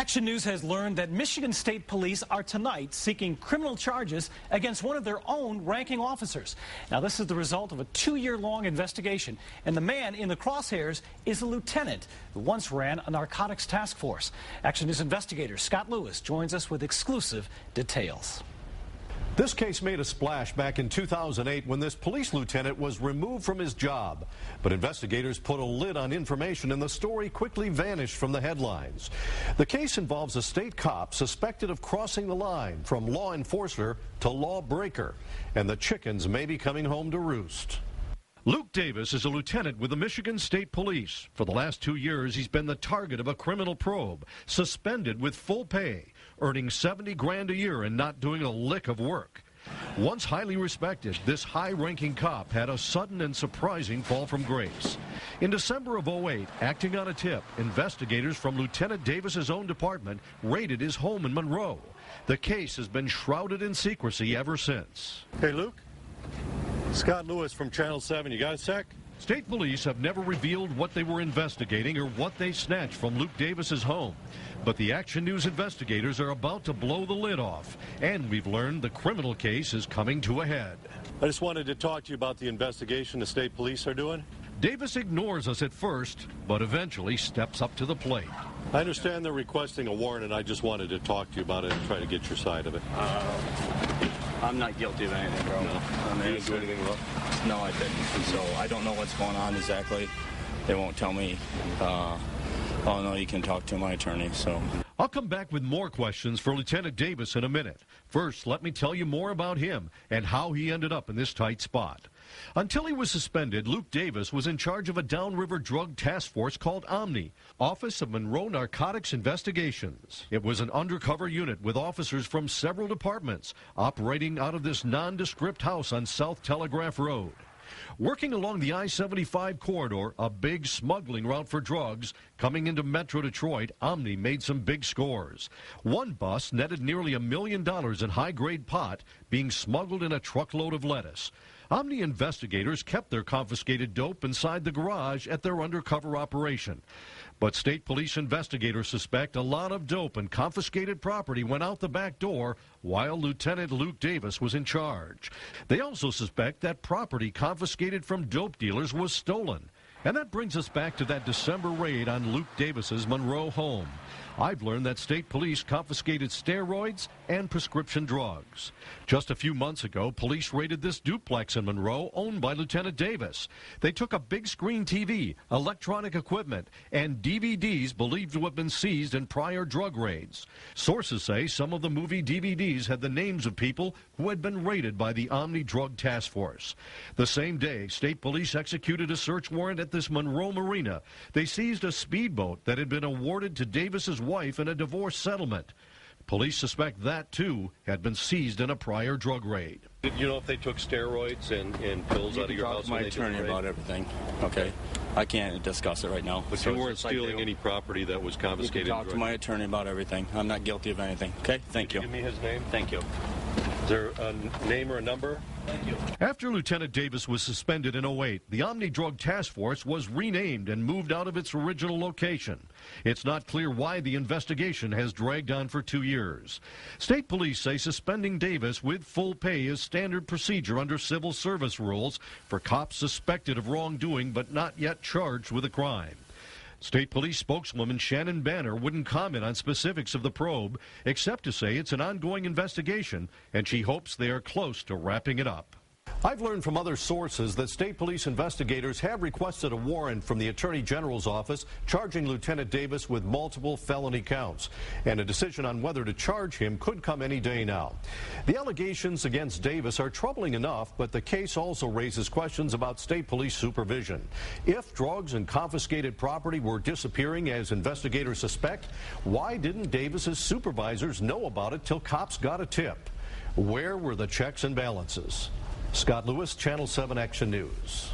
Action News has learned that Michigan State Police are tonight seeking criminal charges against one of their own ranking officers. Now, this is the result of a 2-year-long investigation, and the man in the crosshairs is a lieutenant who once ran a narcotics task force. Action News investigator Scott Lewis joins us with exclusive details. This case made a splash back in 2008 when this police lieutenant was removed from his job. But investigators put a lid on information and the story quickly vanished from the headlines. The case involves a state cop suspected of crossing the line from law enforcer to lawbreaker. And the chickens may be coming home to roost. Luke Davis is a lieutenant with the Michigan State Police. For the last 2 years, he's been the target of a criminal probe, suspended with full pay, earning $70 grand a year and not doing a lick of work. Once highly respected, this high-ranking cop had a sudden and surprising fall from grace. In December of 2008, acting on a tip, investigators from Lieutenant Davis's own department raided his home in Monroe. The case has been shrouded in secrecy ever since. Hey, Luke. Scott Lewis from Channel 7. You got a sec? State police have never revealed what they were investigating or what they snatched from Luke Davis's home. But the Action News investigators are about to blow the lid off. And we've learned the criminal case is coming to a head. I just wanted to talk to you about the investigation the state police are doing. Davis ignores us at first, but eventually steps up to the plate. I understand they're requesting a warrant, and I just wanted to talk to you about it and try to get your side of it. I'm not guilty of anything, bro. No. You didn't do anything wrong? No, I didn't. So I don't know what's going on exactly. They won't tell me. Oh, no, you can talk to my attorney, so. I'll come back with more questions for Lieutenant Davis in a minute. First, let me tell you more about him and how he ended up in this tight spot. Until he was suspended, Luke Davis was in charge of a downriver drug task force called Omni, Office of Monroe Narcotics Investigations. It was an undercover unit with officers from several departments operating out of this nondescript house on South Telegraph Road. Working along the I-75 corridor, a big smuggling route for drugs, coming into Metro Detroit, Omni made some big scores. One bus netted nearly $1 million in high-grade pot being smuggled in a truckload of lettuce. Omni investigators kept their confiscated dope inside the garage at their undercover operation. But state police investigators suspect a lot of dope and confiscated property went out the back door while Lieutenant Luke Davis was in charge. They also suspect that property confiscated from dope dealers was stolen. And that brings us back to that December raid on Luke Davis's Monroe home. I've learned that state police confiscated steroids and prescription drugs. Just a few months ago, police raided this duplex in Monroe owned by Lieutenant Davis. They took a big screen TV, electronic equipment, and DVDs believed to have been seized in prior drug raids. Sources say some of the movie DVDs had the names of people who had been raided by the Omni Drug Task Force. The same day, state police executed a search warrant at this Monroe marina. They seized a speedboat that had been awarded to Davis's wife in a divorce settlement. Police suspect that, too, had been seized in a prior drug raid. Did you know if they took steroids and pills out of your house? My attorney about everything. Okay. I can't discuss it right now. But you weren't stealing any property that was confiscated? You can talk to my attorney about everything. I'm not guilty of anything. Okay? Thank you. Give me his name. Thank you. Is there a name or a number? Thank you. After Lieutenant Davis was suspended in 2008, the Omni Drug Task Force was renamed and moved out of its original location. It's not clear why the investigation has dragged on for 2 years. State police say suspending Davis with full pay is standard procedure under civil service rules for cops suspected of wrongdoing but not yet charged with a crime. State Police spokeswoman Shannon Banner wouldn't comment on specifics of the probe, except to say it's an ongoing investigation, and she hopes they are close to wrapping it up. I've learned from other sources that state police investigators have requested a warrant from the Attorney General's office charging Lieutenant Davis with multiple felony counts. And a decision on whether to charge him could come any day now. The allegations against Davis are troubling enough, but the case also raises questions about state police supervision. If drugs and confiscated property were disappearing as investigators suspect, why didn't Davis's supervisors know about it till cops got a tip? Where were the checks and balances? Scott Lewis, Channel 7 Action News.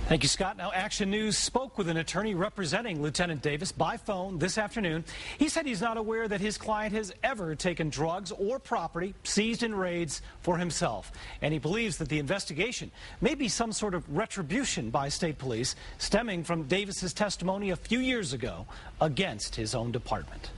Thank you, Scott. Now, Action News spoke with an attorney representing Lieutenant Davis by phone this afternoon. He said he's not aware that his client has ever taken drugs or property seized in raids for himself. And he believes that the investigation may be some sort of retribution by state police stemming from Davis's testimony a few years ago against his own department.